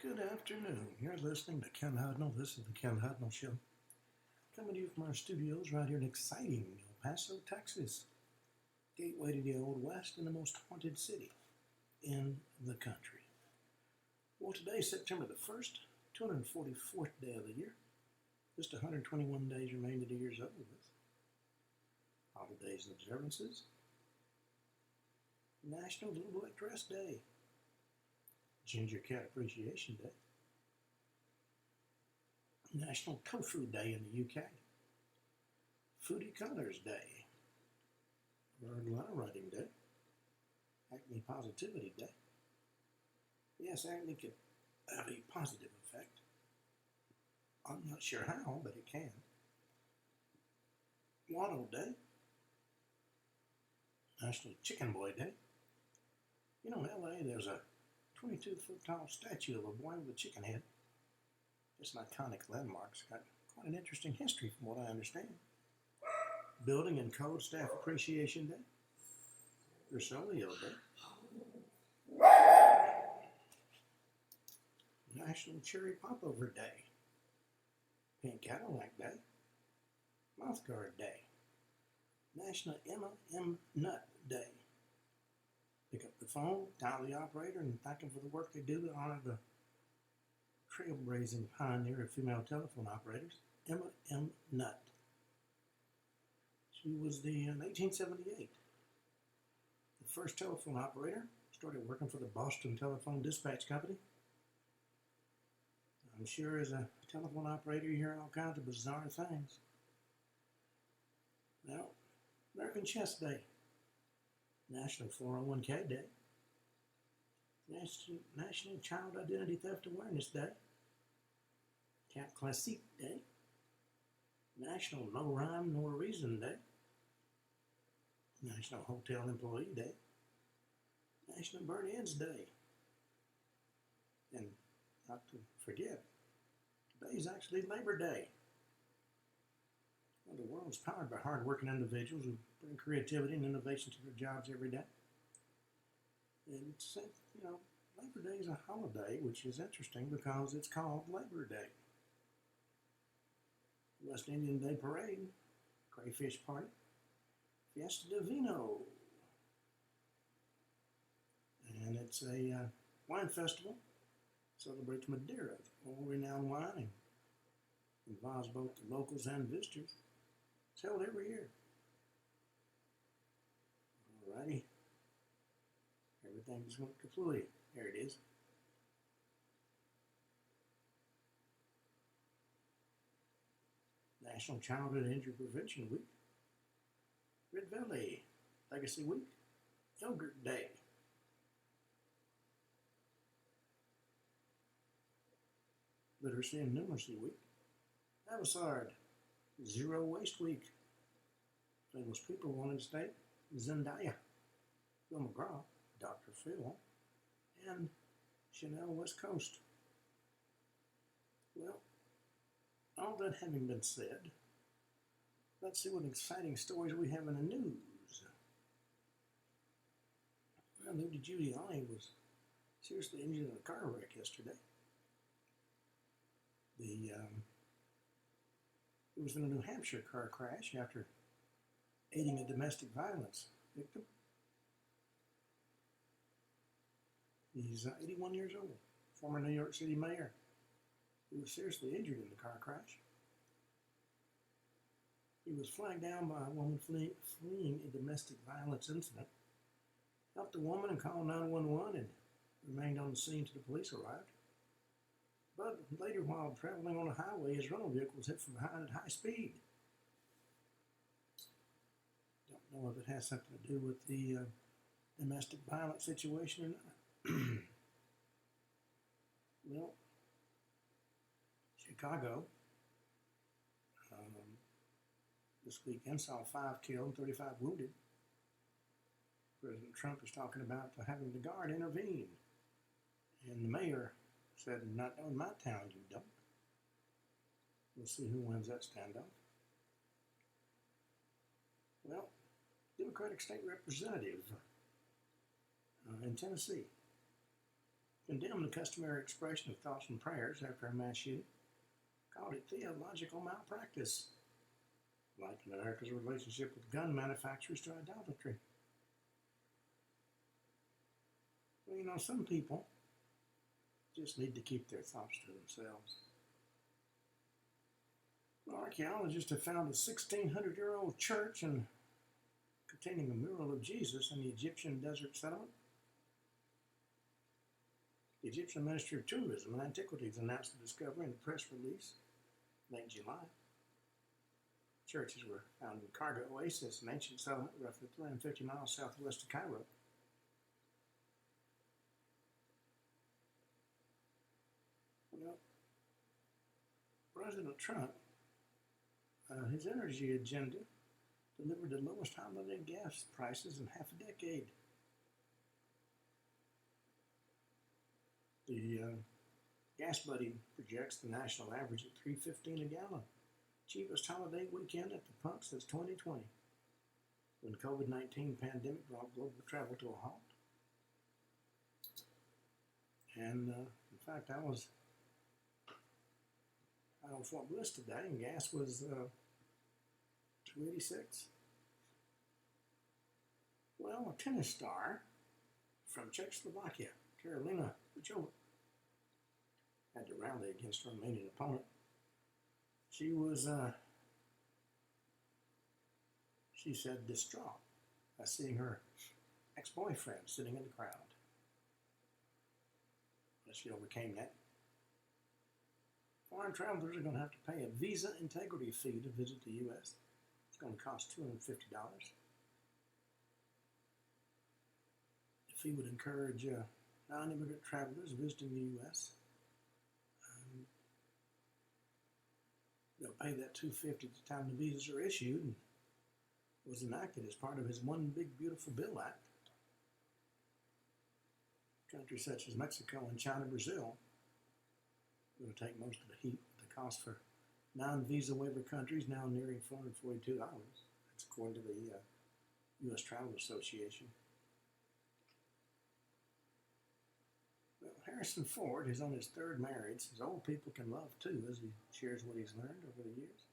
Good afternoon. You're listening to Ken Hudnall. This is the Ken Hudnall Show. Coming to you from our studios right here in exciting El Paso, Texas. Gateway to the Old West and the most haunted city in the country. Well, today is September the 1st, 244th day of the year. Just 121 days remain to the year's over with. Holidays and observances. National Little Black Dress Day. Ginger Cat Appreciation Day. National Tofu Day in the UK. Foodie Colors Day. World Letter Writing Day. Acne Positivity Day. Yes, acne can have a positive effect. I'm not sure how, but it can. Wattle Day. National Chicken Boy Day. You know, in LA, there's a 22-foot tall statue of a boy with a chicken head. It's an iconic landmark. It's got quite an interesting history from what I understand. Building and Code Staff Appreciation Day. Rosolio Day. National Cherry Popover Day. Pink Cadillac Day. Mouthguard Day. National Emma M. Nut Day. Pick up the phone, dial the operator, and thank them for the work they do to honor the trailblazing pioneer of female telephone operators, Emma M. Nutt. She was in 1878. The first telephone operator, started working for the Boston Telephone Dispatch Company. I'm sure as a telephone operator you hear all kinds of bizarre things. Well, American Chess Day. National 401k Day. National Child Identity Theft Awareness Day. Cat Classique Day. National No Rhyme Nor Reason Day. National Hotel Employee Day. National Burn Ends Day. And not to forget, today is actually Labor Day. Well, the world is powered by hard-working individuals who bring creativity and innovation to their jobs every day. And it's, Labor Day is a holiday, which is interesting because it's called Labor Day. West Indian Day Parade, Crayfish Party, Fiesta de Vino. And it's a wine festival. Celebrates Madeira, world-renowned wine, and involves both the locals and visitors. It's held every year. Alrighty. Everything just went kapooey. There it is. National Childhood Injury Prevention Week. Red Valley Legacy Week. Yogurt Day. Literacy and Numeracy Week. Avasard. Zero Waste Week. Famous people wanted to state Zendaya, Phil McGraw, Dr. Phil, and Chanel West Coast. Well, all that having been said, let's see what exciting stories we have in the news. Well, Rudy Giuliani was seriously injured in a car wreck yesterday. It was in a New Hampshire car crash after aiding a domestic violence victim. He's 81 years old, former New York City mayor. He was seriously injured in the car crash. He was flagged down by a woman fleeing a domestic violence incident, helped the woman and called 911 and remained on the scene till the police arrived. But later, while traveling on a highway, his rental vehicle was hit from behind at high speed. Don't know if it has something to do with the domestic violence situation or not. Well, Chicago, this weekend saw 5 killed and 35 wounded. President Trump is talking about having the guard intervene. And the mayor said, not in my town, you don't. We'll see who wins that standoff. Well, Democratic State Representative in Tennessee condemned the customary expression of thoughts and prayers after a mass shooting, called it theological malpractice, likened America's relationship with gun manufacturers to idolatry. Well, you know, some people just need to keep their thoughts to themselves. Well, archaeologists have found a 1,600-year-old church containing a mural of Jesus in the Egyptian desert settlement. The Egyptian Ministry of Tourism and Antiquities announced the discovery in a press release late July. Churches were found in Karga Oasis, an ancient settlement roughly 350 miles southwest of Cairo. Well, President Trump, his energy agenda delivered the lowest holiday gas prices in half a decade. The Gas Buddy projects the national average at $3.15 a gallon, cheapest holiday weekend at the pump since 2020, when COVID-19 pandemic brought global travel to a halt. And in fact, I was out on Fort Bliss today, and gas was $2.86. Well, a tennis star from Czechoslovakia, Karolina Pliskova, had to rally against her Romanian opponent. She was, she said, distraught by seeing her ex-boyfriend sitting in the crowd. But she overcame that. Foreign travelers are going to have to pay a visa integrity fee to visit the U.S. It's going to cost $250. The fee would encourage non-immigrant travelers visiting the U.S. They'll pay that $250 at the time the visas are issued, and was enacted as part of his One Big Beautiful Bill Act. Countries such as Mexico and China, Brazil are going to take most of the heat. The cost for non-visa waiver countries now nearing $442. That's according to the U.S. Travel Association. Well, Harrison Ford is on his third marriage. Says old people can love too, as he shares what he's learned over the years.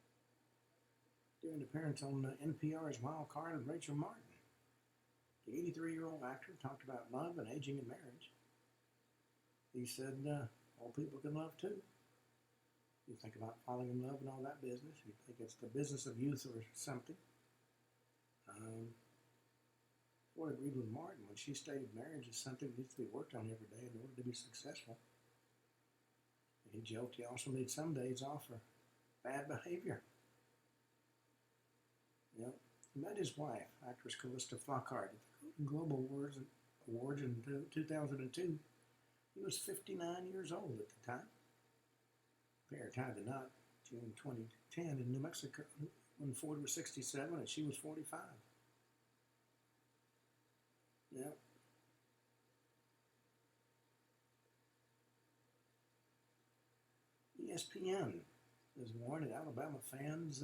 During an appearance on NPR's Wild Card with Rachel Martin, the 83-year-old actor talked about love and aging in marriage. He said, old people can love too. You think about falling in love and all that business. You think it's the business of youth or something. Ford agreed with Martin when she stated marriage is something that needs to be worked on every day in order to be successful. And he joked he also needs some days off for bad behavior. Yep. He met his wife, actress Callista Flockhart, at the Golden Globe Awards in 2002. He was 59 years old at the time. The pair tied the knot June 2010 in New Mexico when Ford was 67 and she was 45. Yep. ESPN has warned that Alabama fans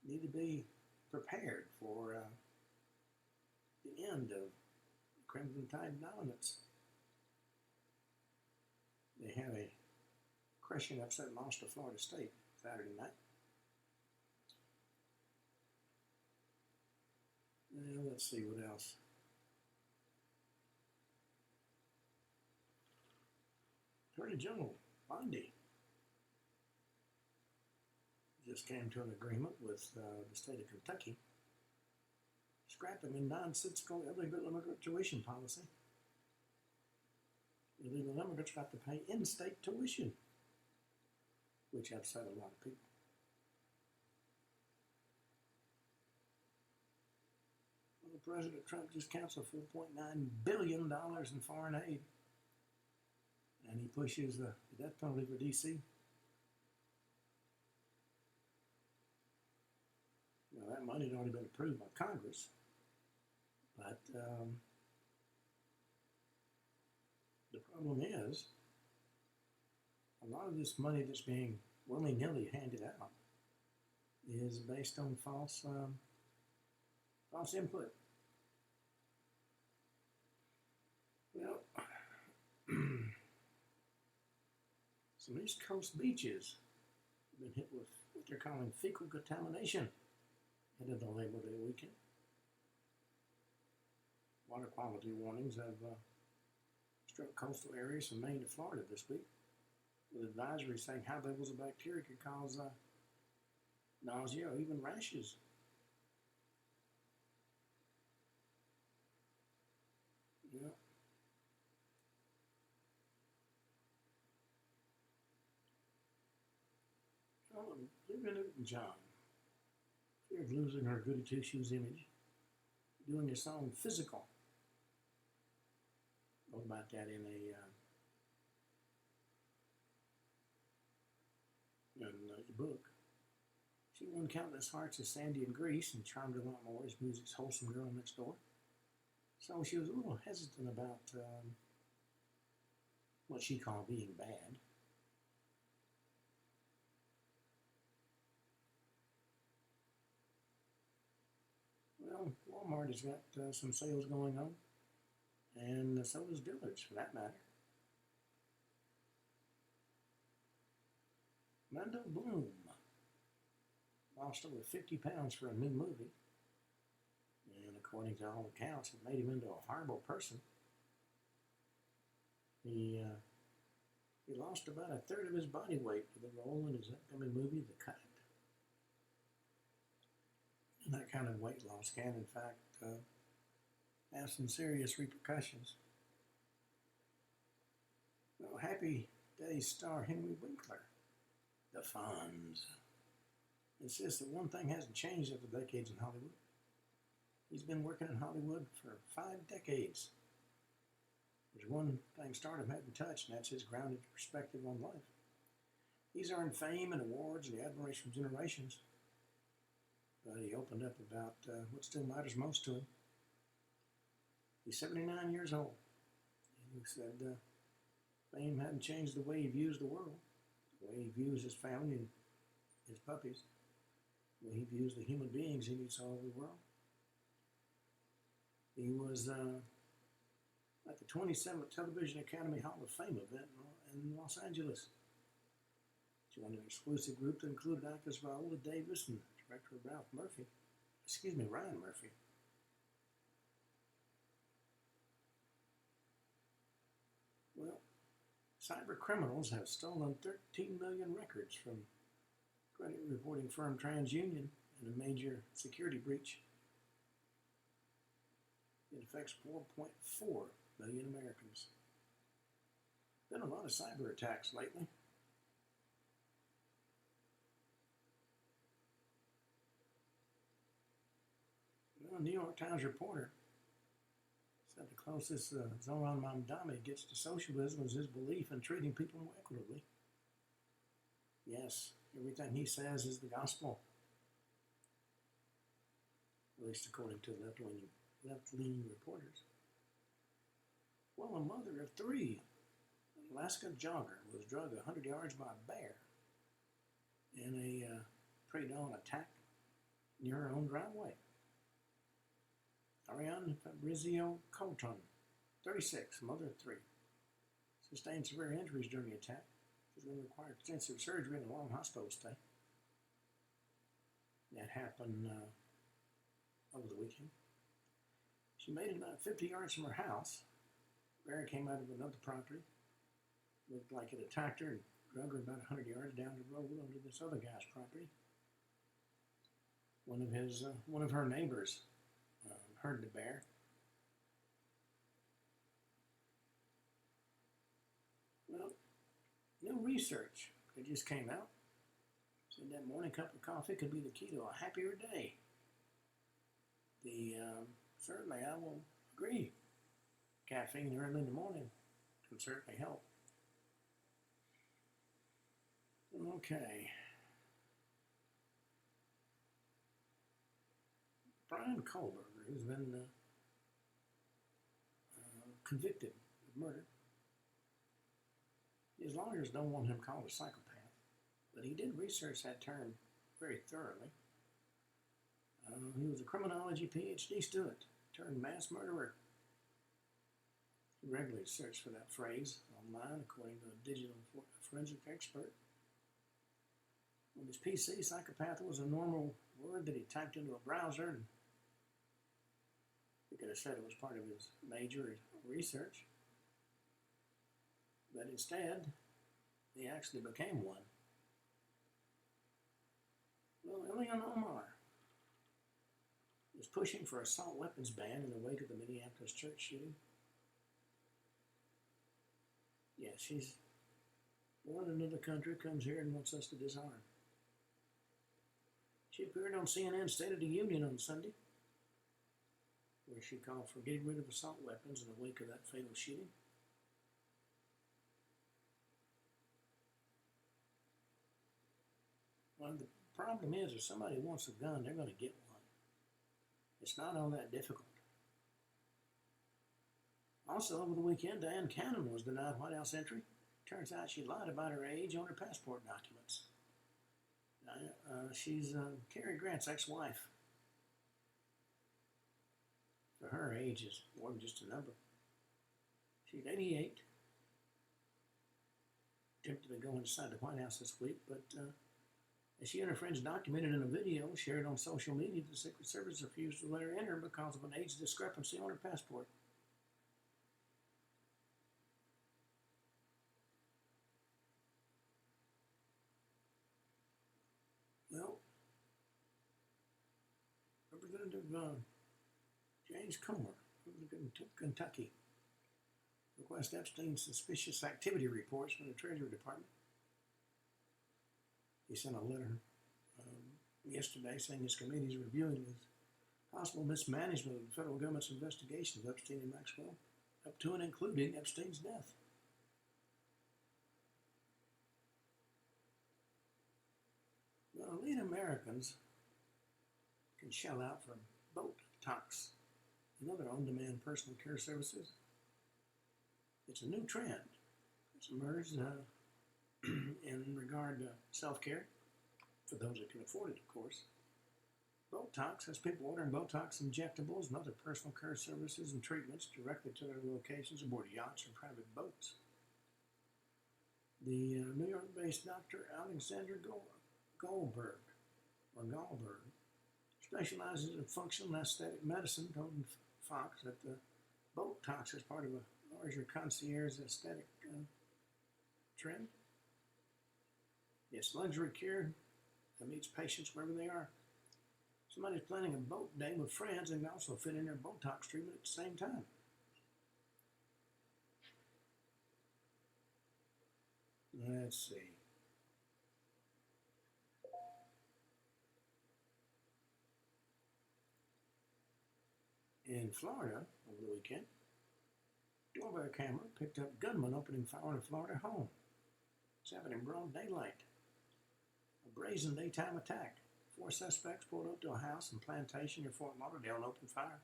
need to be prepared for the end of Crimson Tide dominance. They had a crushing upset loss to Florida State Saturday night. Well, let's see what else. Attorney General Bondi just came to an agreement with the state of Kentucky, scrapping a nonsensical illegal immigrant tuition policy. Illegal immigrants got to pay in-state tuition, which upset a lot of people. Well, President Trump just canceled $4.9 billion in foreign aid, and he pushes the death penalty for D.C. Now, that money had already been approved by Congress, but the problem is a lot of this money that's being willy-nilly handed out is based on false input. Well, Some East Coast beaches have been hit with what they're calling fecal contamination ahead of the Labor Day weekend. Water quality warnings have struck coastal areas from Maine to Florida this week, with advisories saying high levels of bacteria could cause nausea or even rashes. Yeah. Olivia Newton-John, fear of losing her goody two-shoes image, doing a song "Physical." Wrote about that in a book. She won countless hearts as Sandy in Greece and charmed a lot more as music's wholesome girl next door. So she was a little hesitant about what she called being bad. Well, Walmart has got some sales going on, and so does Dillard's for that matter. Mando Bloom lost over 50 pounds for a new movie, and according to all accounts, it made him into a horrible person. He lost about a third of his body weight for the role in his upcoming movie, The Cut. And that kind of weight loss can, in fact, have some serious repercussions. Well, Happy Days star Henry Winkler, the Fonz, insists that one thing hasn't changed after decades in Hollywood. He's been working in Hollywood for 5 decades. There's one thing stardom hadn't touched, and that's his grounded perspective on life. He's earned fame and awards and the admiration of generations, but he opened up about what still matters most to him. He's 79 years old, and he said fame hadn't changed the way he views the world, the way he views his family and his puppies, the way he views the human beings he meets all over the world. He was at the 27th Television Academy Hall of Fame event in Los Angeles. Joined an exclusive group that included actors Viola Davis and director Ryan Murphy. Well, cyber criminals have stolen 13 million records from credit reporting firm TransUnion in a major security breach. It affects 4.4 million Americans. Been a lot of cyber attacks lately. Well, a New York Times reporter said the closest Zoran Mamdani gets to socialism is his belief in treating people more equitably. Yes, everything he says is the gospel, at least according to left-leaning reporters. Well, a mother of 3, an Alaska jogger, was dragged 100 yards by a bear in a pre-dawn attack near her own driveway. Ariane Fabrizio Colton, 36, mother of 3, sustained severe injuries during the attack. She's going to require extensive surgery and a long hospital stay. That happened over the weekend. She made it about 50 yards from her house. The bear came out of another property. Looked like it attacked her and drug her about 100 yards down the road onto this other guy's property. One of her neighbors heard the bear. Well, new research that just came out said that morning cup of coffee could be the key to a happier day. Certainly I will agree. Caffeine early in the morning can certainly help. Okay. Brian Kohlberger, who's been convicted of murder. His lawyers don't want him called a psychopath, but he did research that term very thoroughly. He was a criminology PhD student turned mass murderer. He regularly searched for that phrase online, according to a digital forensic expert. On his PC, psychopath was a normal word that he typed into a browser, and he could have said it was part of his major research. But instead, he actually became one. Well, Ilhan Omar is pushing for assault weapons ban in the wake of the Minneapolis church shooting. Yeah, she's born in another country, comes here and wants us to disarm. She appeared on CNN's State of the Union on Sunday, where she called for getting rid of assault weapons in the wake of that fatal shooting. Well, the problem is, if somebody wants a gun, they're going to get one. It's not all that difficult. Also, over the weekend, Diane Cannon was denied White House entry. Turns out she lied about her age on her passport documents. She's Cary Grant's ex-wife. For her, age is more than just a number. She's 88. Attempted to go inside the White House this week, but as she and her friends documented in a video shared on social media, the Secret Service refused to let her enter because of an age discrepancy on her passport. Well, Representative James Comer, Kentucky, requests Epstein's suspicious activity reports from the Treasury Department. He sent a letter yesterday saying his committee is reviewing the possible mismanagement of the federal government's investigation of Epstein and Maxwell, up to and including Epstein's death. Well, elite Americans can shell out for Botox and other on-demand personal care services. It's a new trend. It's emerged in regard to self-care, for those that can afford it, of course. Botox has people ordering Botox injectables and other personal care services and treatments directly to their locations aboard yachts or private boats. The New York-based Dr. Alexander Goldberg specializes in functional and aesthetic medicine, told Fox that the Botox is part of a larger concierge aesthetic trend. It's luxury care that meets patients wherever they are. Somebody's planning a boat day with friends and can also fit in their Botox treatment at the same time. Let's see. In Florida, over the weekend, doorbell camera picked up gunman opening fire on a Florida home. It's happened in broad daylight. A brazen daytime attack. 4 suspects pulled up to a house in Plantation near Fort Lauderdale and opened fire.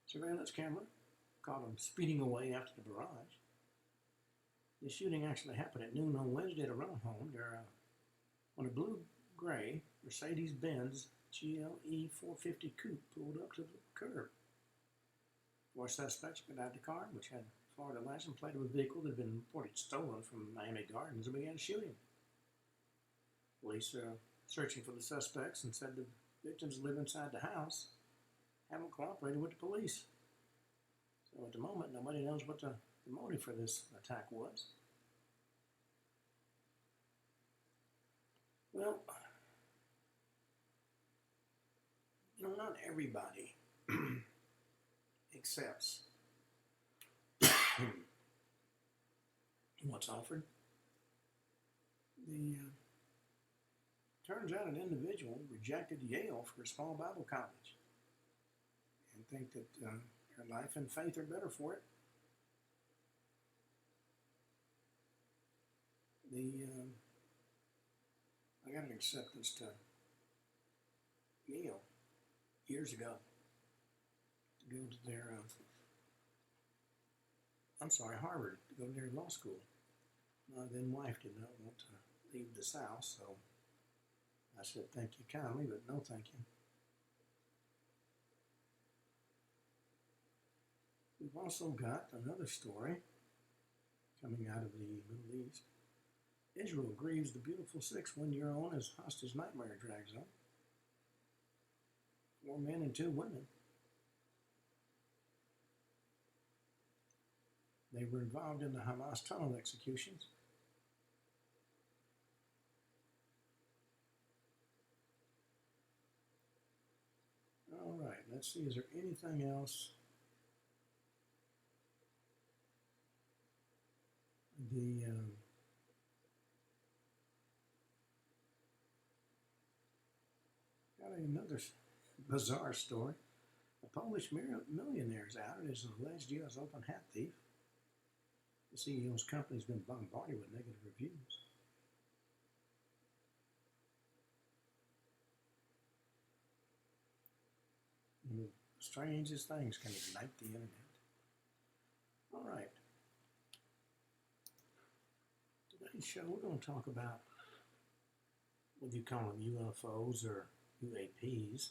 Surveillance camera caught them speeding away after the barrage. The shooting actually happened at noon on Wednesday at a rental home. When a blue-gray Mercedes-Benz GLE 450 coupe pulled up to the curb. 4 suspects got out of the car, which had Florida license plate of a vehicle that had been reported stolen from Miami Gardens, and began shooting. Police are searching for the suspects and said the victims live inside the house, haven't cooperated with the police. So at the moment, nobody knows what the motive for this attack was. Well, not everybody accepts what's offered. Turns out an individual rejected Yale for a small Bible college and think that her life and faith are better for it. I got an acceptance to Yale years ago to go to their, Harvard, to go to their law school. My then wife did not want to leave the South, so I said thank you kindly, but no thank you. We've also got another story coming out of the Middle East. Israel grieves the beautiful 6 one-year-old as hostage nightmare drags on. 4 men and 2 women. They were involved in the Hamas tunnel executions. All right, let's see, is there anything else? Got another bizarre story. A Polish millionaire is outed as an alleged U.S. open hat thief. The CEO's company has been bombarded with negative reviews. And the strangest things can ignite the internet. All right. Today's show, we're going to talk about whether you call them UFOs or UAPs.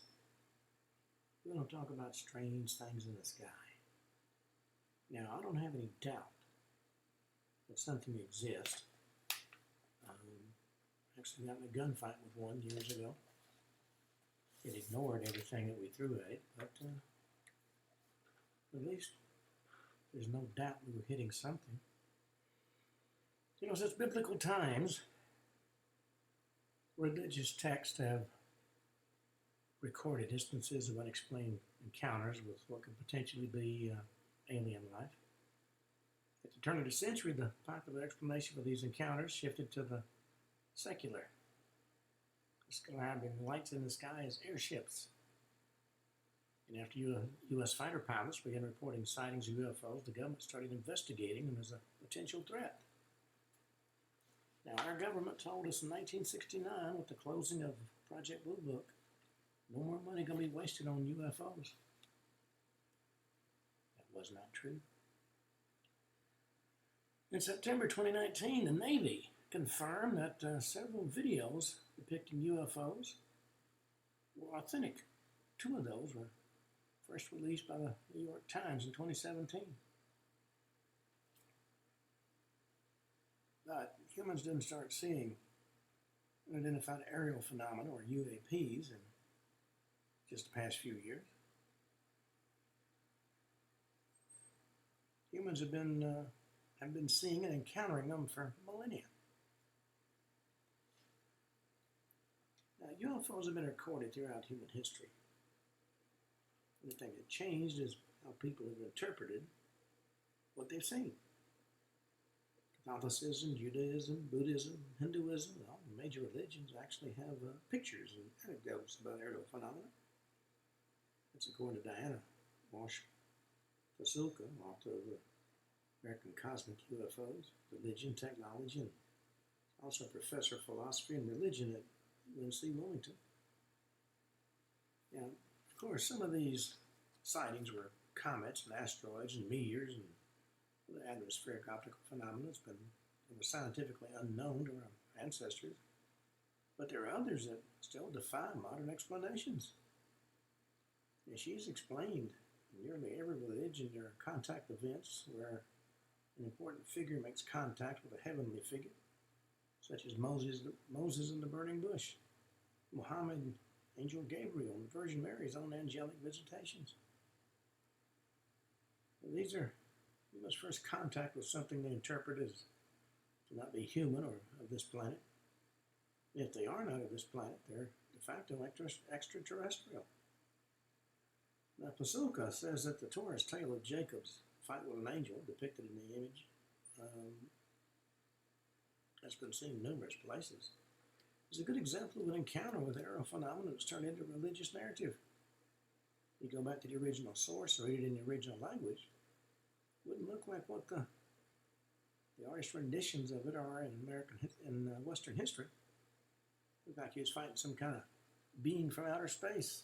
We're going to talk about strange things in the sky. Now, I don't have any doubt that something exists. Actually got in a gunfight with one years ago. It ignored everything that we threw at it, but at least there's no doubt we were hitting something. You know, since biblical times, religious texts have recorded instances of unexplained encounters with what could potentially be alien life. At the turn of the century, the popular explanation for these encounters shifted to the secular, describing lights in the sky as airships. And after U.S. fighter pilots began reporting sightings of UFOs, the government started investigating them as a potential threat. Now, our government told us in 1969, with the closing of Project Blue Book, no more money going to be wasted on UFOs. That was not true. In September 2019, the Navy confirmed that several videos depicting UFOs were authentic. 2 of those were first released by the New York Times in 2017. But humans didn't start seeing unidentified aerial phenomena, or UAPs, in just the past few years. Humans have been seeing and encountering them for millennia. Now, UFOs have been recorded throughout human history. The thing that changed is how people have interpreted what they've seen. Catholicism, Judaism, Buddhism, Hinduism, all the major religions actually have pictures and anecdotes about aerial phenomena. That's according to Diana Walsh Pasulka, author of the American Cosmic UFOs, Religion, Technology, and also professor of philosophy and religion at UNC Wilmington. Now, of course, some of these sightings were comets and asteroids and meteors and other atmospheric optical phenomena that were scientifically unknown to our ancestors. But there are others that still defy modern explanations. And she's explained in nearly every religion there are contact events where an important figure makes contact with a heavenly figure, such as Moses in the burning bush, Muhammad, Angel Gabriel, and Virgin Mary's own angelic visitations. You must first contact with something they interpret as to not be human or of this planet. And if they are not of this planet, they're de facto extraterrestrial. Now, Pasulka says that the Torah's tale of Jacob's fight with an angel, depicted in the image, that's been seen in numerous places, is a good example of an encounter with aerial phenomena that's turned into a religious narrative. You go back to the original source or read it in the original language, it wouldn't look like what the artist renditions of it are in Western history. Look like he was fighting some kind of being from outer space.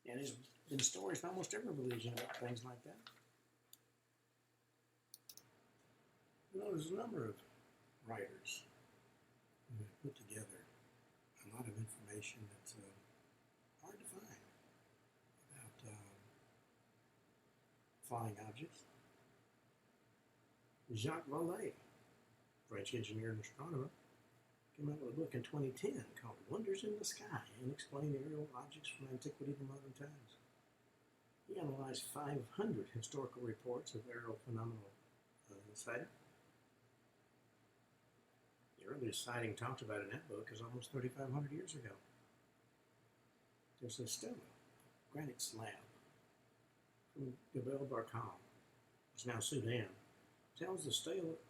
And there's been stories in almost every religion about things like that. You know, there's a number of writers who have put together a lot of information that's hard to find about flying objects. Jacques Vallée, French engineer and astronomer, came out with a book in 2010 called Wonders in the Sky, Unexplained Aerial Objects from Antiquity to Modern Times. He analyzed 500 historical reports of aerial phenomenal sighting. The earliest sighting talked about in that book is almost 3,500 years ago. There's a stela, a granite slab, from Jebel Barkal, which is now Sudan, tells the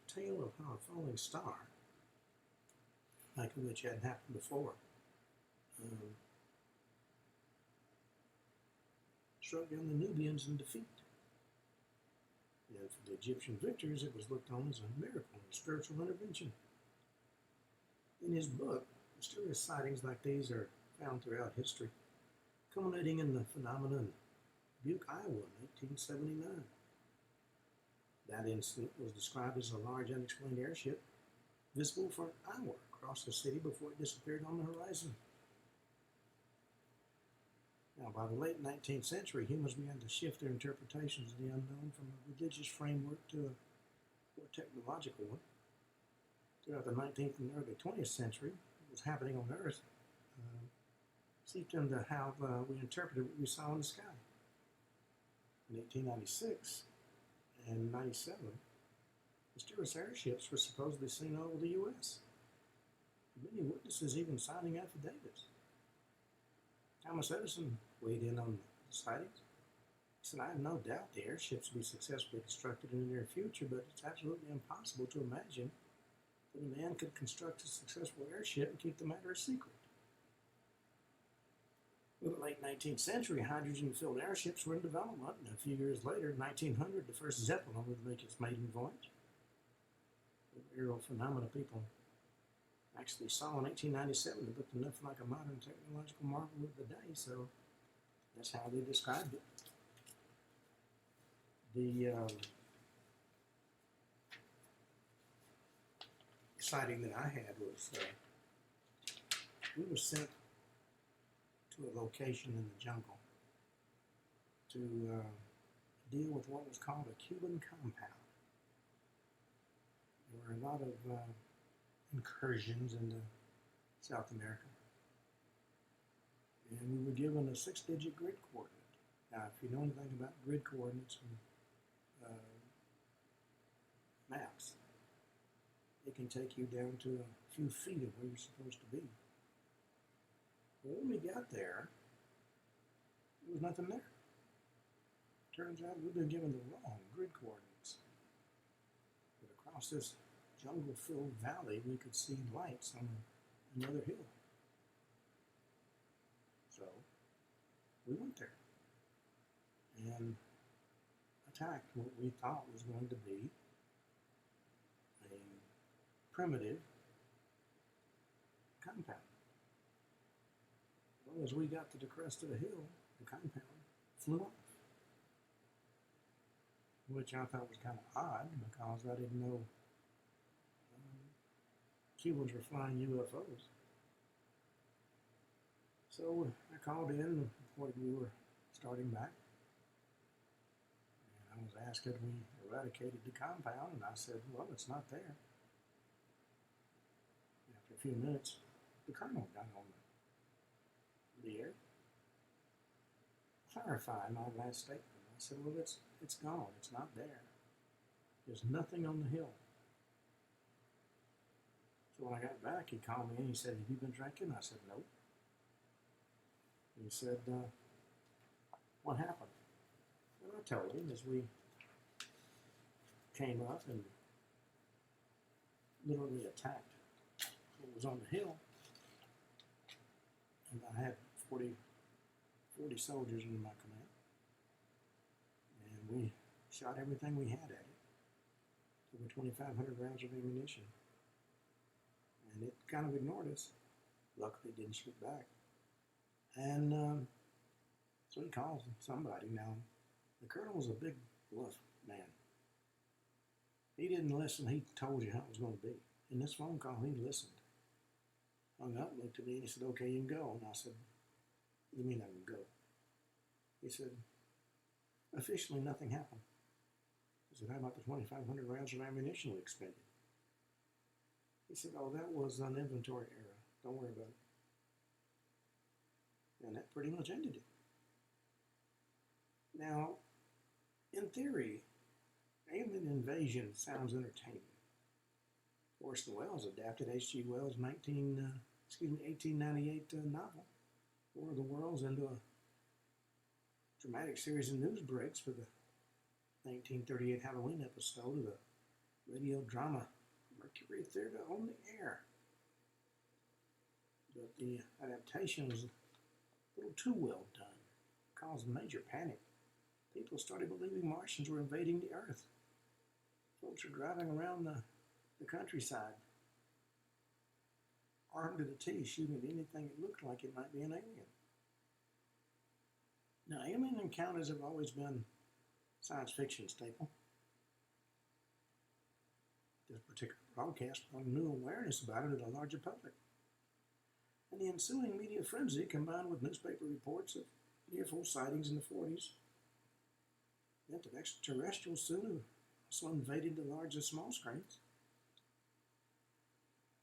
tale of how a falling star, like which hadn't happened before, struck down the Nubians in defeat. And for the Egyptian victors, it was looked on as a miracle and spiritual intervention. In his book, mysterious sightings like these are found throughout history, culminating in the phenomenon Butte, Iowa, in 1879. That incident was described as a large unexplained airship visible for an hour across the city before it disappeared on the horizon. Now, by the late 19th century, humans began to shift their interpretations of the unknown from a religious framework to a more technological one. Throughout the 19th and early 20th century, what was happening on Earth seeped into how we interpreted what we saw in the sky. In 1896 and 97, mysterious airships were supposedly seen all over the U.S. Many witnesses even signing affidavits. Thomas Edison weighed in on the sightings. He said, "I have no doubt the airships will be successfully constructed in the near future, but it's absolutely impossible to imagine that a man could construct a successful airship and keep the matter a secret." In the late 19th century, hydrogen-filled airships were in development, and a few years later, in 1900, the first Zeppelin would make its maiden voyage. The aerial phenomena people actually saw in 1897 that looked enough like a modern technological marvel of the day, so that's how they described it. The sighting that I had was we were sent to a location in the jungle to deal with what was called a Cuban compound. There were a lot of incursions into South America. And we were given a 6-digit grid coordinate. Now, if you know anything about grid coordinates and maps, it can take you down to a few feet of where you're supposed to be. Well, when we got there, there was nothing there. Turns out we've been given the wrong grid coordinates. But across this jungle-filled valley, we could see lights on another hill. So, we went there and attacked what we thought was going to be a primitive compound. Well, as we got to the crest of the hill, the compound flew off, which I thought was kind of odd because I didn't know Cubans were flying UFOs. So I called in and reported we were starting back. And I was asked had we eradicated the compound, and I said, well, it's not there. After a few minutes, the colonel got on the air, clarifying my last statement. I said, well, it's gone. It's not there. There's nothing on the hill. So when I got back, he called me and he said, have you been drinking? I said, nope. He said, what happened? Well, I told him as we came up and literally attacked what was on the hill. And I had 40 soldiers under my command. And we shot everything we had at it. Over 2,500 rounds of ammunition. And it kind of ignored us. Luckily, it didn't shoot back. And so he calls somebody. Now, the colonel was a big bluff man. He didn't listen. He told you how it was going to be. In this phone call, he listened. Hung up, looked at me, and he said, okay, you can go. And I said, what do you mean I can go? He said, officially nothing happened. He said, how about the 2,500 rounds of ammunition we expended? He said, oh, that was an inventory error. Don't worry about it. And that pretty much ended it. Now, in theory, alien invasion sounds entertaining. Orson Welles adapted H.G. Wells' 1898 novel, War of the Worlds, into a dramatic series of news breaks for the 1938 Halloween episode of the radio drama Mercury Theater on the Air. But the adaptation was a little too well done. It caused major panic. People started believing Martians were invading the Earth. Folks were driving around the countryside, armed to the teeth, shooting at anything that looked like it might be an alien. Now, alien encounters have always been science fiction staple. This particular broadcast brought a new awareness about it to the larger public. And the ensuing media frenzy, combined with newspaper reports of UFO sightings in the 40s, meant that extraterrestrials soon also invaded the large and small screens.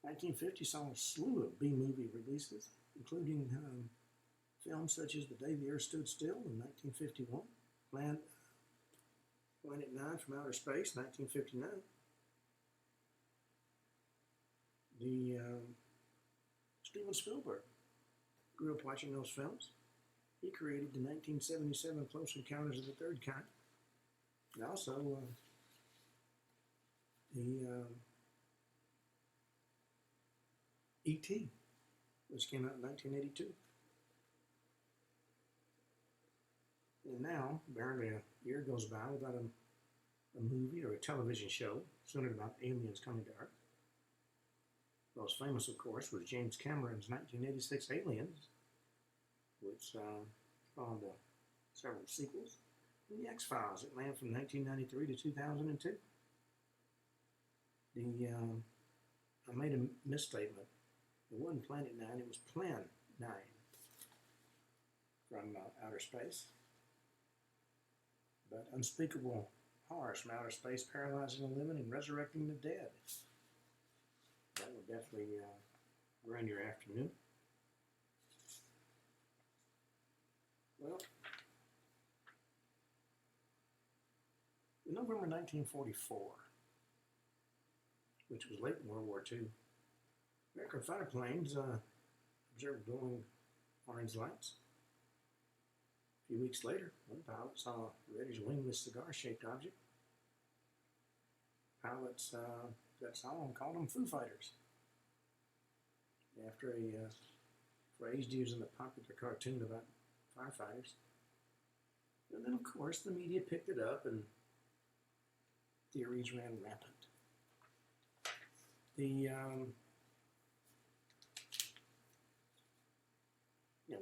1950 saw a slew of B-movie releases, including films such as The Day the Earth Stood Still in 1951, Planet 9 from Outer Space, 1959. Steven Spielberg grew up watching those films. He created the 1977 Close Encounters of the Third Kind. And also E.T., which came out in 1982. And now, barely a year goes by without a movie or a television show centered about aliens coming to Earth. Most famous, of course, was James Cameron's 1986 Aliens, which spawned several sequels, and The X-Files that ran from 1993 to 2002. I made a misstatement. It wasn't Planet 9, it was Plan 9 from outer space. But unspeakable horrors from outer space, paralyzing the living and resurrecting the dead. That would definitely ruin your afternoon. Well, in November 1944, which was late in World War II, American fighter planes observed glowing orange lights. A few weeks later, one pilot saw a reddish wingless cigar-shaped object. Pilots that saw them called them Foo Fighters, after a phrase used in a popular cartoon about firefighters. And then, of course, the media picked it up and theories ran rampant.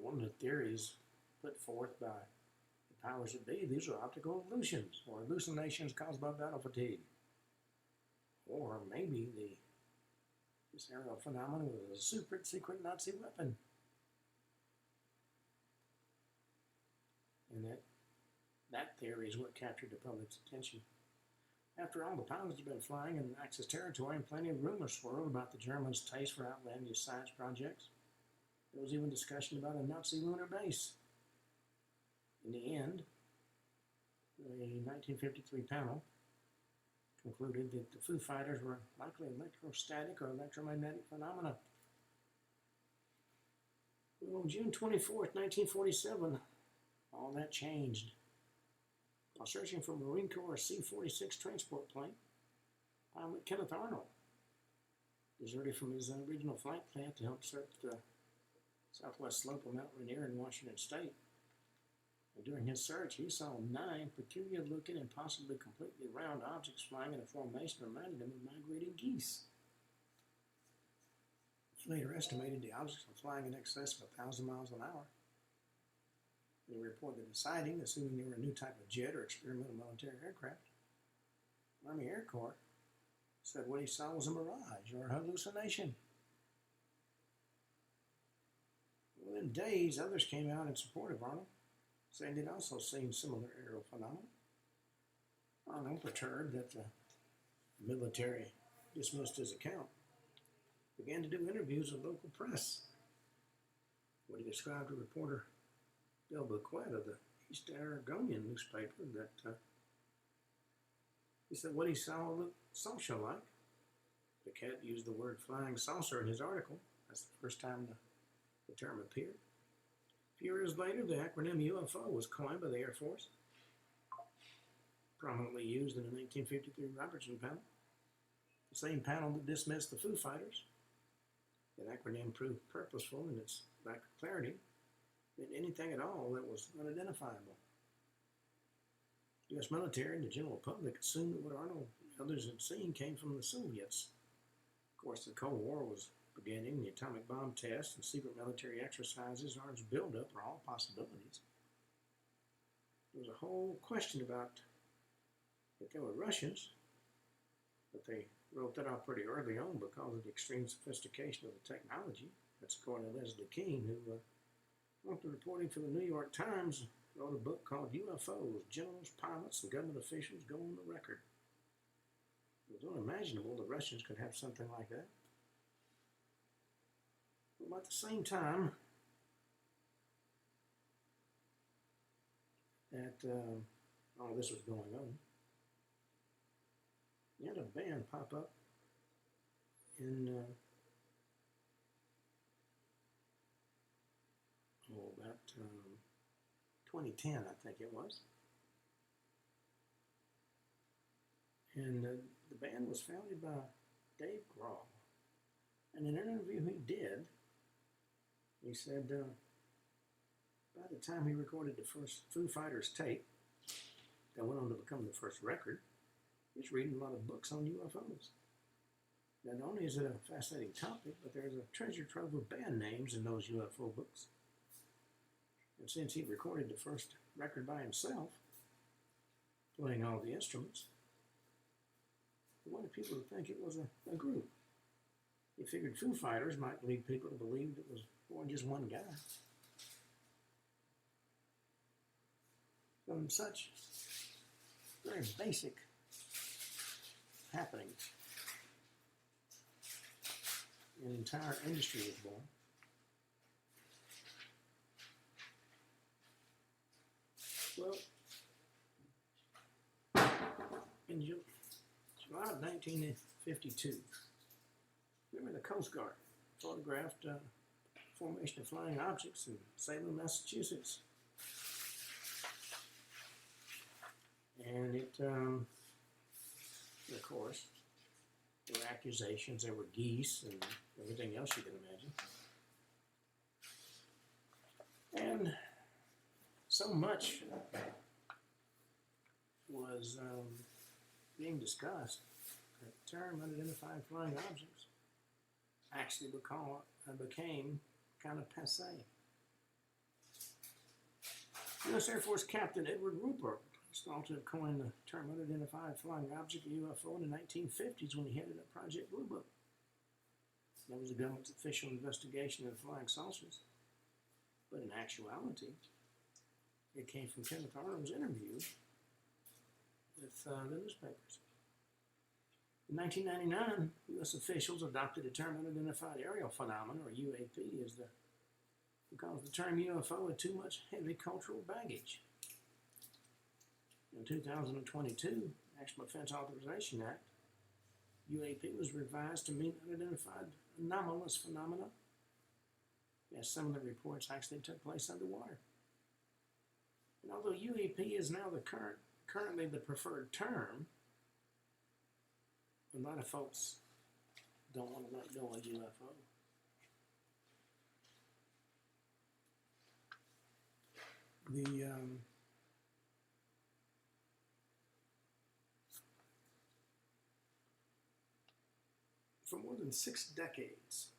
One of the theories put forth by the powers that be, these are optical illusions or hallucinations caused by battle fatigue. Or maybe this aerial phenomenon was a secret Nazi weapon. And that theory is what captured the public's attention. After all, the pilots had been flying in Axis territory, and plenty of rumors swirled about the Germans' taste for outlandish science projects. There was even discussion about a Nazi lunar base. In the end, the 1953 panel concluded that the Foo Fighters were likely electrostatic or electromagnetic phenomena. Well, on June 24th, 1947, all that changed. While searching for a Marine Corps C-46 transport plane, pilot Kenneth Arnold deserted from his original flight path to help search the southwest slope of Mount Rainier in Washington State. And during his search, he saw 9 peculiar-looking and possibly completely round objects flying in a formation that reminded him of migrating geese. He later estimated the objects were flying in excess of 1,000 miles an hour. They reported the sighting, assuming they were a new type of jet or experimental military aircraft. Army Air Corps said what he saw was a mirage or a hallucination. Within days, others came out in support of Arnold, saying they'd also seen similar aerial phenomena. Arnold, perturbed that the military dismissed his account, began to do interviews with local press. What he described to reporter Bill Bequette of the East Oregonian newspaper that he said what he saw looked saucer-like. Bequette used the word flying saucer in his article. That's the first time the term appeared. A few years later, the acronym UFO was coined by the Air Force, prominently used in the 1953 Robertson panel, the same panel that dismissed the Foo Fighters. That acronym proved purposeful in its lack of clarity, meant anything at all that was unidentifiable. The U.S. military and the general public assumed that what Arnold and others had seen came from the Soviets. Of course, the Cold War was beginning. The atomic bomb tests and secret military exercises, arms buildup are all possibilities. There was a whole question about that they were Russians, but they wrote that off pretty early on because of the extreme sophistication of the technology. That's according to Leslie Kean, who, after reporting for the New York Times, wrote a book called UFOs, Generals, Pilots, and Government Officials Go on the Record. It was unimaginable the Russians could have something like that. But at the same time that all this was going on, you had a band pop up in about 2010, I think it was. And the band was founded by Dave Grohl. And in an interview he did, he said by the time he recorded the first Foo Fighters tape that went on to become the first record, he was reading a lot of books on UFOs. Not only is it a fascinating topic, but there's a treasure trove of band names in those UFO books. And since he recorded the first record by himself, playing all the instruments, he wanted people to think it was a group. He figured Foo Fighters might lead people to believe it was more than just one guy. From such very basic happenings, an entire industry was born. Well, in July of 1952, remember the Coast Guard photographed formation of flying objects in Salem, Massachusetts. And it, of course, there were accusations, there were geese and everything else you can imagine. And so much was being discussed that the term unidentified flying objects actually became kind of passé. U.S. Air Force Captain Edward Rupert is thought to have coined the term unidentified flying object, UFO, in the 1950s when he headed up Project Blue Book. That was the government's official investigation of the flying saucers. But in actuality, it came from Kenneth Arnold's interview with the newspapers. In 1999, U.S. officials adopted the term unidentified aerial phenomenon, or UAP, because the term UFO had too much heavy cultural baggage. In 2022, National Defense Authorization Act, UAP was revised to mean unidentified anomalous phenomena. Yes, some of the reports actually took place underwater. And although UAP is now currently the preferred term, a lot of folks don't want to let go of UFO. For more than 6 decades,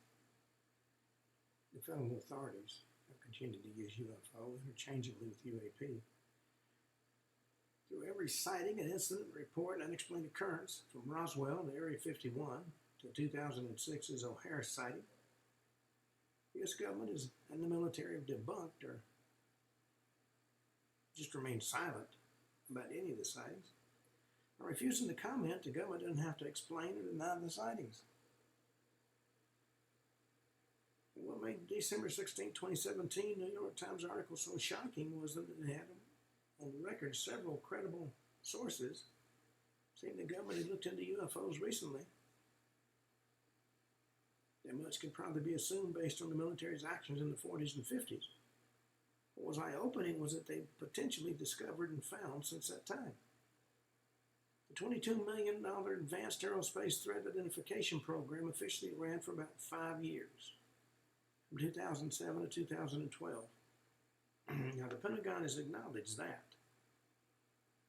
the federal authorities have continued to use UFO interchangeably with UAP. Through every sighting, an incident, report, unexplained occurrence, from Roswell to Area 51 to 2006's O'Hare sighting, the U.S. government and the military have debunked or just remained silent about any of the sightings. By refusing to comment, the government doesn't have to explain or deny the sightings. made December 16, 2017 New York Times article so shocking was that it had on record several credible sources saying the government had looked into UFOs recently. That much could probably be assumed based on the military's actions in the 40s and 50s. What was eye-opening was that they potentially discovered and found since that time. The $22 million Advanced Aerospace Threat Identification Program officially ran for about 5 years, from 2007 to 2012. Now, the Pentagon has acknowledged that.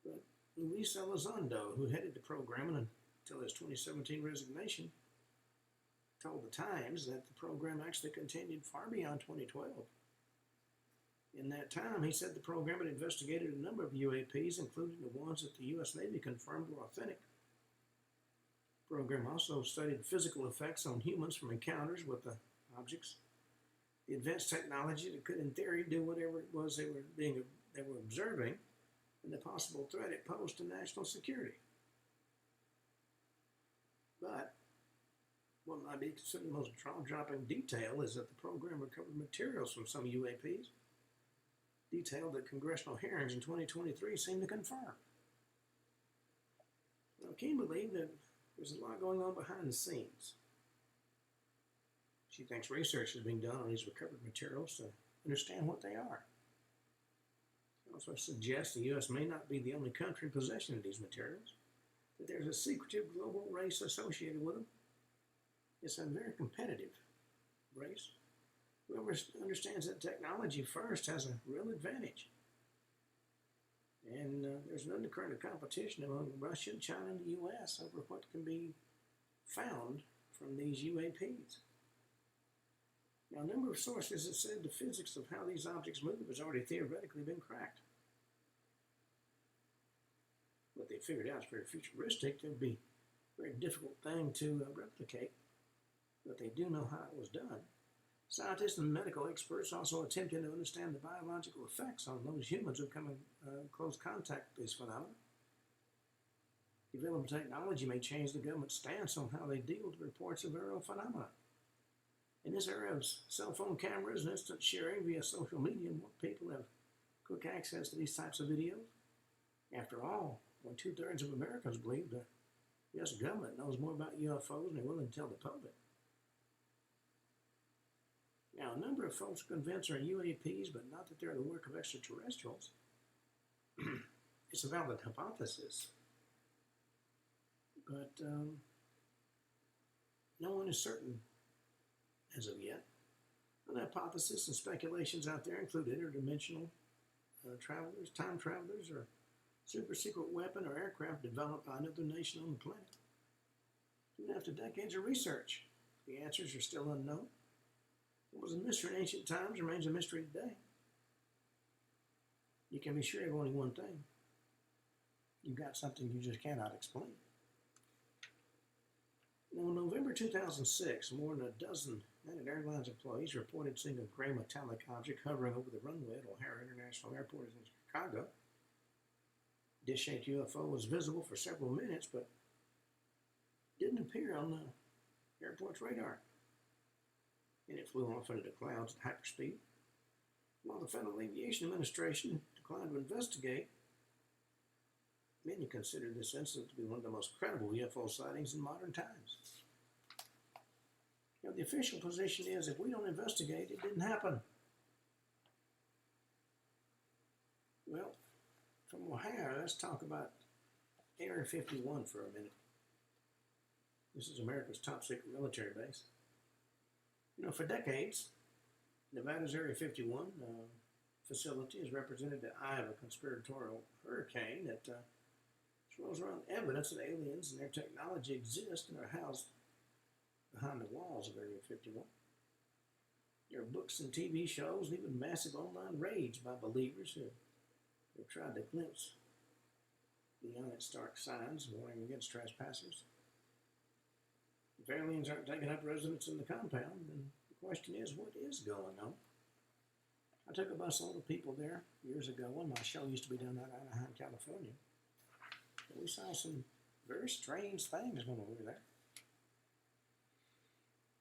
But Luis Elizondo, who headed the program until his 2017 resignation, told the Times that the program actually continued far beyond 2012. In that time, he said the program had investigated a number of UAPs, including the ones that the U.S. Navy confirmed were authentic. The program also studied physical effects on humans from encounters with the objects, the advanced technology that could, in theory, do whatever it was they were observing, and the possible threat it posed to national security. But what might be considered the most jaw-dropping detail is that the program recovered materials from some UAPs, detail that congressional hearings in 2023 seem to confirm. Now, King believed that there's a lot going on behind the scenes. She thinks research is being done on these recovered materials to understand what they are. She also suggests the U.S. may not be the only country in possession of these materials, that there's a secretive global race associated with them. It's a very competitive race. Whoever understands that technology first has a real advantage. And there's an undercurrent of competition among Russia, China, and the U.S. over what can be found from these UAPs. Now, a number of sources have said the physics of how these objects move has already theoretically been cracked. What they figured out is very futuristic. It would be a very difficult thing to replicate, but they do know how it was done. Scientists and medical experts also attempting to understand the biological effects on those humans who come in close contact with these phenomena. Developing technology may change the government's stance on how they deal with reports of aerial phenomena. In this era of cell phone cameras and instant sharing via social media, more people have quick access to these types of videos. After all, when 2/3 of Americans believe the U.S. government knows more about UFOs than they're willing to tell the public. Now, a number of folks are convinced they're UAPs, but not that they're the work of extraterrestrials. It's a valid hypothesis. But no one is certain as of yet. Other hypotheses and speculations out there include interdimensional travelers, time travelers, or super secret weapon or aircraft developed by another nation on the planet. Even after decades of research, the answers are still unknown. What was a mystery in ancient times remains a mystery today. You can be sure of only one thing. You've got something you just cannot explain. Now, in November 2006, more than a dozen United Airlines employees reported seeing a gray metallic object hovering over the runway at O'Hare International Airport in Chicago. A dish-shaped UFO was visible for several minutes, but didn't appear on the airport's radar. And it flew off into the clouds at hyperspeed. While the Federal Aviation Administration declined to investigate, many consider this incident to be one of the most credible UFO sightings in modern times. Now, the official position is if we don't investigate, it didn't happen. Well, from O'Hare, let's talk about Area 51 for a minute. This is America's top secret military base. You know, for decades, Nevada's Area 51 facility has represented the eye of a conspiratorial hurricane that swirls around evidence that aliens and their technology exist and are housed behind the walls of Area 51. There are books and TV shows and even massive online raids by believers who have tried to glimpse beyond its stark signs warning against trespassers. If aliens aren't taking up residence in the compound, then the question is, what is going on? I took a bus load of people there years ago when my show used to be done out of Anaheim, California. And we saw some very strange things when we were there.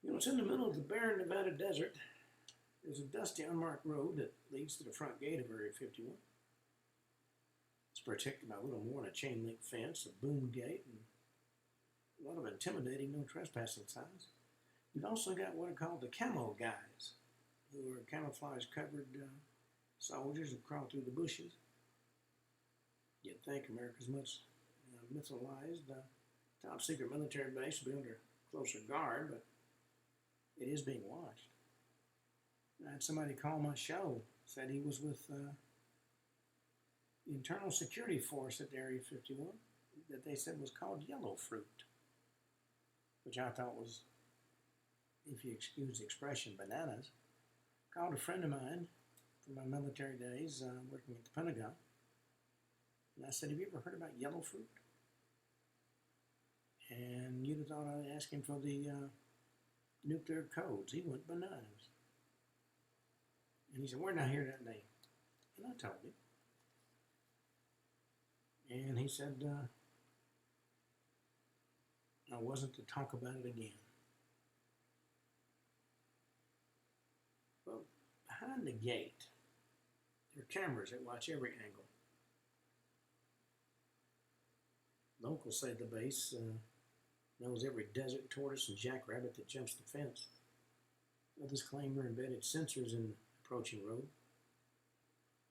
You know, it's in the middle of the barren Nevada desert, There's a dusty, unmarked road that leads to the front gate of Area 51. It's protected by little more than a chain link fence, a boom gate, and a lot of intimidating no trespassing signs. You've also got what are called the camo guys, who are camouflage covered soldiers who crawl through the bushes. You'd think America's much mythologized top secret military base would be under closer guard, but it is being watched. I had somebody call my show, said he was with the internal security force at Area 51 that they said was called Yellow Fruit, which I thought was, if you excuse the expression, bananas. Called a friend of mine from my military days working at the Pentagon, and I said, have you ever heard about Yellow Fruit? And you'd have thought I'd ask him for the nuclear codes. He went bananas. And he said, where'd I hear that name? And I told him. And he said, I wasn't to talk about it again. Well, behind the gate, there are cameras that watch every angle. Locals say the base knows every desert tortoise and jackrabbit that jumps the fence. Others claim there are embedded sensors in the approaching road.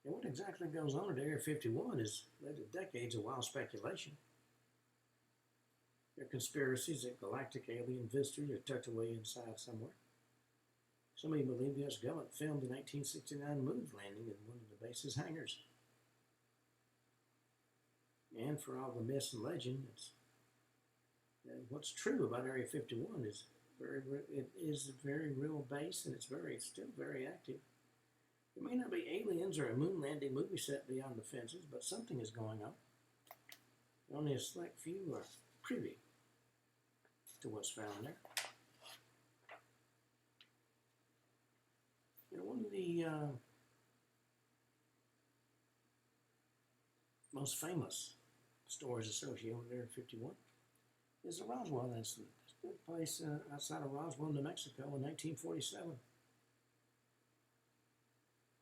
And what exactly goes on at Area 51 has led to decades of wild speculation. There are conspiracies that galactic alien visitors are tucked away inside somewhere. Some even believe the U.S. government filmed the 1969 moon landing in one of the base's hangars. And for all the myths and legend, what's true about Area 51 is it is a very real base, and it's still very active. There may not be aliens or a moon landing movie set beyond the fences, but something is going on. Only a select few are privy to what's found there. You know, one of the most famous stories associated with Area 51 is the Roswell incident. It took place outside of Roswell, New Mexico in 1947.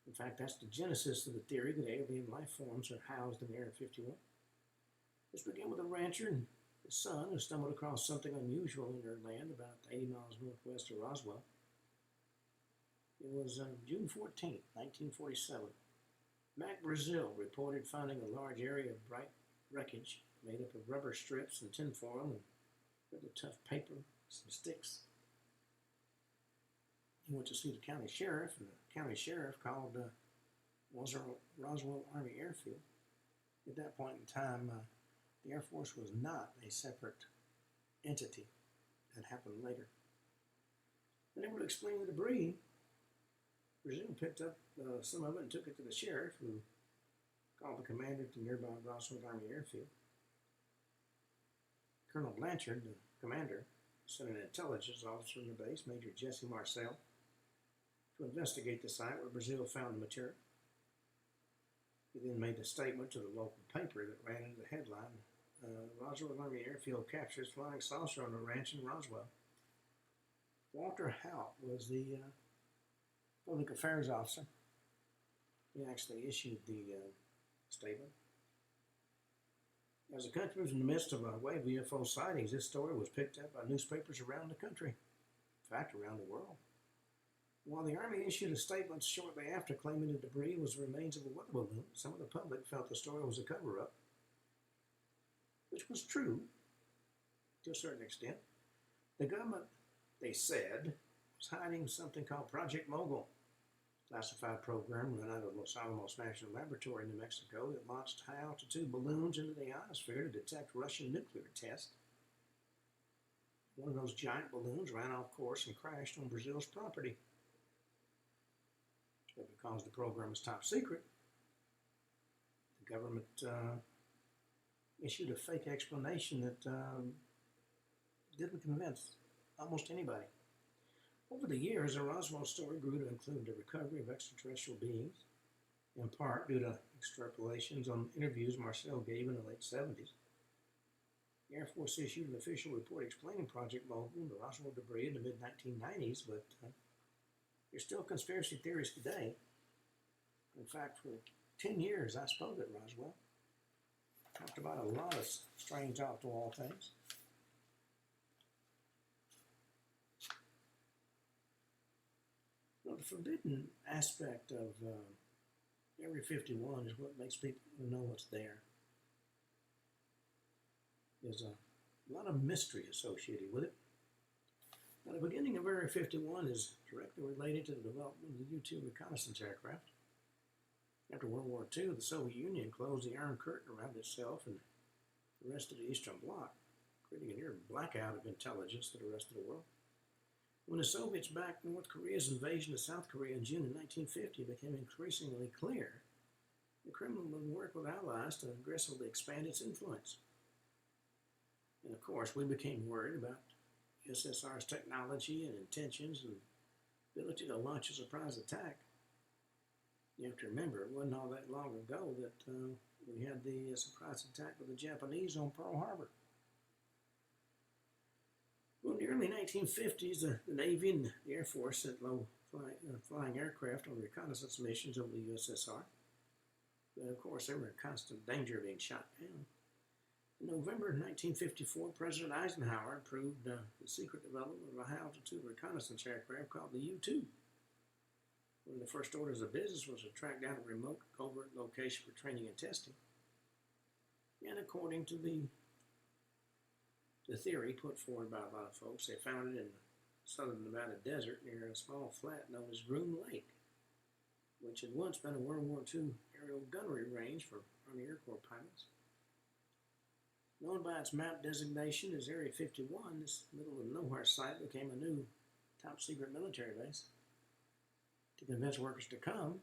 In fact, that's the genesis of the theory that alien life forms are housed in Area 51. This began with a rancher and his son who stumbled across something unusual in their land about 80 miles northwest of Roswell. It was June 14, 1947. Mac Brazil reported finding a large area of bright wreckage made up of rubber strips and tinfoil and really tough paper, some sticks. He went to see the county sheriff, and the county sheriff called Roswell Army Airfield. At that point in time, the Air Force was not a separate entity. That happened later. Unable to explain the debris, Brazil picked up some of it and took it to the sheriff, who called the commander to nearby Roswell Army Airfield. Colonel Blanchard, the commander, sent an intelligence officer in the base, Major Jesse Marcel, to investigate the site where Brazil found the material. He then made a statement to the local paper that ran into the headline, Roswell Army Airfield captures flying saucer on a ranch in Roswell. Walter Hout was the public affairs officer. He actually issued the statement. As the country was in the midst of a wave of UFO sightings, this story was picked up by newspapers around the country, in fact, around the world. While the Army issued a statement shortly after claiming the debris was the remains of a weather balloon, some of the public felt the story was a cover-up, which was true to a certain extent. The government, they said, was hiding something called Project Mogul, a classified program run out of Los Alamos National Laboratory in New Mexico that launched high-altitude balloons into the ionosphere to detect Russian nuclear tests. One of those giant balloons ran off course and crashed on Brazil's property. But because the program was top secret, the government issued a fake explanation that didn't convince almost anybody. Over the years, the Roswell story grew to include the recovery of extraterrestrial beings, in part due to extrapolations on interviews Marcel gave in the late 70s. The Air Force issued an official report explaining Project Mogul and the Roswell debris in the mid-1990s, but There's still conspiracy theories today. In fact, for 10 years I spoke at Roswell. Talked about a lot of strange off-the-wall things. Well, the forbidden aspect of Area 51 is what makes people know what's there. There's a lot of mystery associated with it. Now, the beginning of Area 51 is directly related to the development of the U-2 reconnaissance aircraft. After World War II, the Soviet Union closed the Iron Curtain around itself and the rest of the Eastern Bloc, creating a near blackout of intelligence to the rest of the world. When the Soviets backed North Korea's invasion of South Korea in June of 1950, it became increasingly clear the Kremlin would work with allies to aggressively expand its influence. And of course, we became worried about USSR's technology and intentions and ability to launch a surprise attack. You have to remember, it wasn't all that long ago that we had the surprise attack with the Japanese on Pearl Harbor. Well, in the early 1950s, the Navy and the Air Force sent low-flying aircraft on reconnaissance missions over the USSR. But of course, they were in constant danger of being shot down. In November 1954, President Eisenhower approved the secret development of a high-altitude reconnaissance aircraft called the U-2. One of the first orders of business was to track down a remote covert location for training and testing. And according to the theory put forward by a lot of folks, they found it in the southern Nevada desert near a small flat known as Groom Lake, which had once been a World War II aerial gunnery range for Army Air Corps pilots. Known by its map designation as Area 51, this middle-of-nowhere site became a new top-secret military base. To convince workers to come,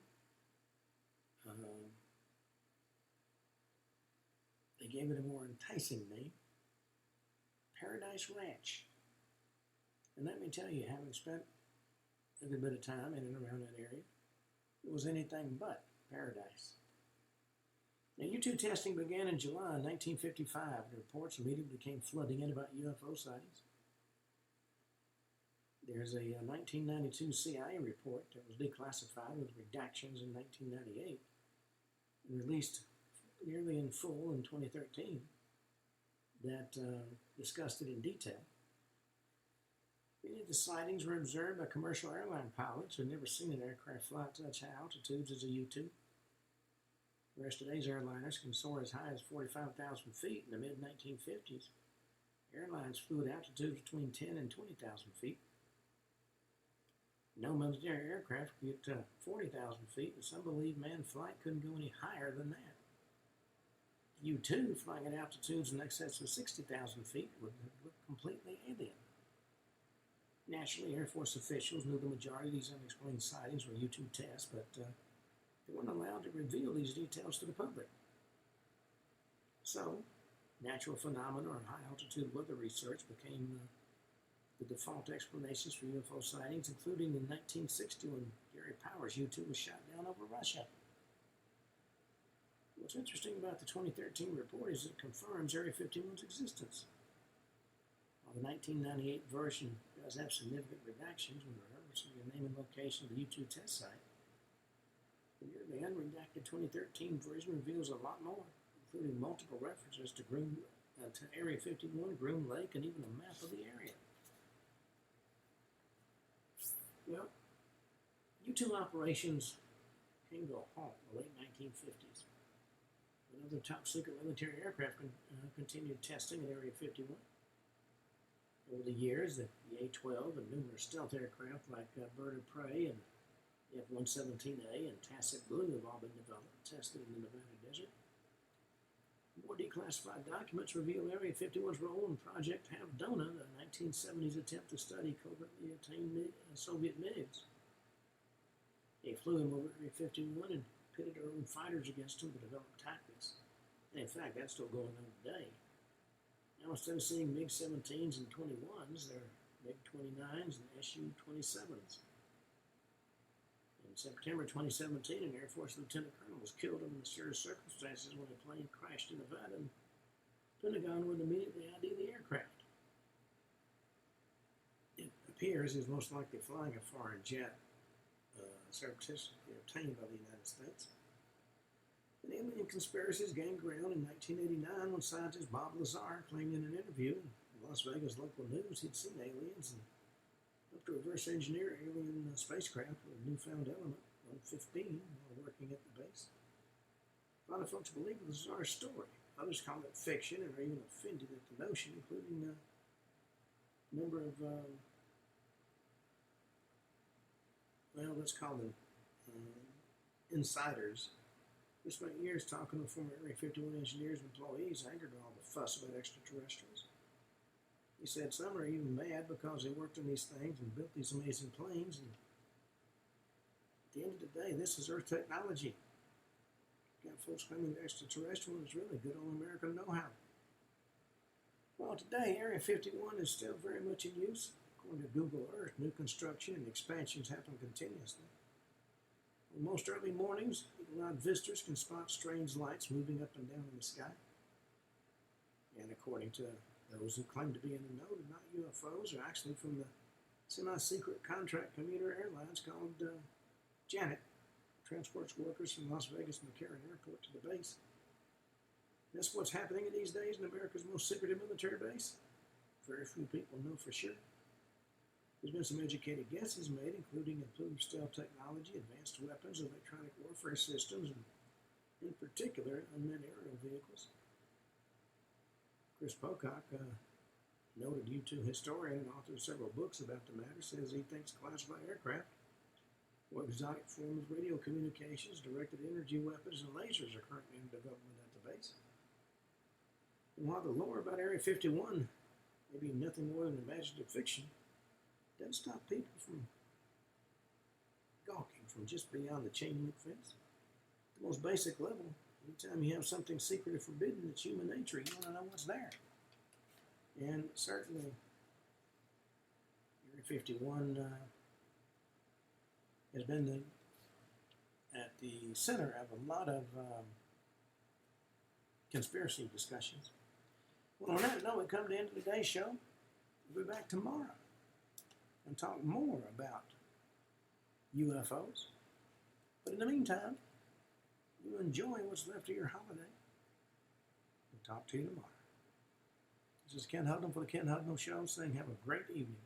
they gave it a more enticing name, Paradise Ranch. And let me tell you, having spent a good bit of time in and around that area, it was anything but paradise. Now, U-2 testing began in July 1955. The reports immediately came flooding in about UFO sightings. There's a 1992 CIA report that was declassified with redactions in 1998 and released nearly in full in 2013 that discussed it in detail. Many of the sightings were observed by commercial airline pilots who had never seen an aircraft fly at such high altitudes as a U-2. Whereas today's airliners can soar as high as 45,000 feet in the mid-1950s, airlines flew at altitudes between 10 and 20,000 feet. No military aircraft could get to 40,000 feet, and some believe manned flight couldn't go any higher than that. U-2 flying at altitudes in excess of 60,000 feet would look completely alien. Naturally, Air Force officials knew the majority of these unexplained sightings were U-2 tests, but they weren't allowed to reveal these details to the public. So, natural phenomena or high-altitude weather research became the default explanations for UFO sightings, including in 1960 when Gary Powers' U-2 was shot down over Russia. What's interesting about the 2013 report is it confirms Area 51's existence. While the 1998 version does have significant redactions when referencing the name and location of the U-2 test site, the unredacted 2013 version reveals a lot more, including multiple references to Area 51, Groom Lake, and even a map of the area. Well, U-2 operations came to a halt in the late 1950s. But other top-secret military aircraft continued testing at Area 51. Over the years, the A-12 and numerous stealth aircraft like Bird of Prey and the F-117A and Tacit Blue have all been developed and tested in the Nevada desert. More declassified documents reveal Area 51's role in Project Havdona, the 1970s attempt to study covertly obtained Soviet MiGs. They flew him over Area 51 and pitted their own fighters against him to develop tactics. And in fact, that's still going on today. Now, instead of seeing MiG-17s and 21s, they're MiG-29s and Su-27s. In September 2017, an Air Force lieutenant colonel was killed under mysterious circumstances when a plane crashed in Nevada, and the Pentagon would immediately ID the aircraft. It appears he was most likely flying a foreign jet surreptitiously obtained by the United States. The alien conspiracies gained ground in 1989 when scientist Bob Lazar claimed in an interview in Las Vegas local news he'd seen aliens and helped to reverse engineer alien spacecraft with a newfound element, 115, while working at the base. A lot of folks believe Lazar's story. Others call it fiction and are even offended at the notion, including a number of, let's call them insiders. We spent years talking to former Area 51 engineers and employees angered by all the fuss about extraterrestrials. He said some are even mad because they worked on these things and built these amazing planes. And at the end of the day, this is Earth technology. Got folks claiming the extraterrestrial is really good old American know-how. Well, today, Area 51 is still very much in use. According to Google Earth, new construction and expansions happen continuously. On most early mornings, eagle-eyed visitors can spot strange lights moving up and down in the sky. And according to those who claim to be in the know, they're not UFOs, are actually from the semi-secret contract commuter airlines called Janet, transports workers from Las Vegas McCarran Airport to the base. That's what's happening these days in America's most secretive military base. Very few people know for sure. There's been some educated guesses made, including improved stealth technology, advanced weapons, electronic warfare systems, and in particular, unmanned aerial vehicles. Chris Pocock, noted U2 historian and author of several books about the matter, says he thinks classified aircraft or exotic forms of radio communications, directed energy weapons, and lasers are currently in development at the base. And while the lore about Area 51 may be nothing more than imaginative fiction, it doesn't stop people from gawking from just beyond the chain link fence. At the most basic level, anytime you have something secret or forbidden, it's human nature. You want to know what's there. And certainly, Area 51 has been at the center of a lot of conspiracy discussions. Well, on that note, we come to the end of today's show. We'll be back tomorrow and talk more about UFOs. But in the meantime, you enjoy what's left of your holiday. We'll talk to you tomorrow. This is Ken Hudnall for the Ken Hudnall Show saying have a great evening.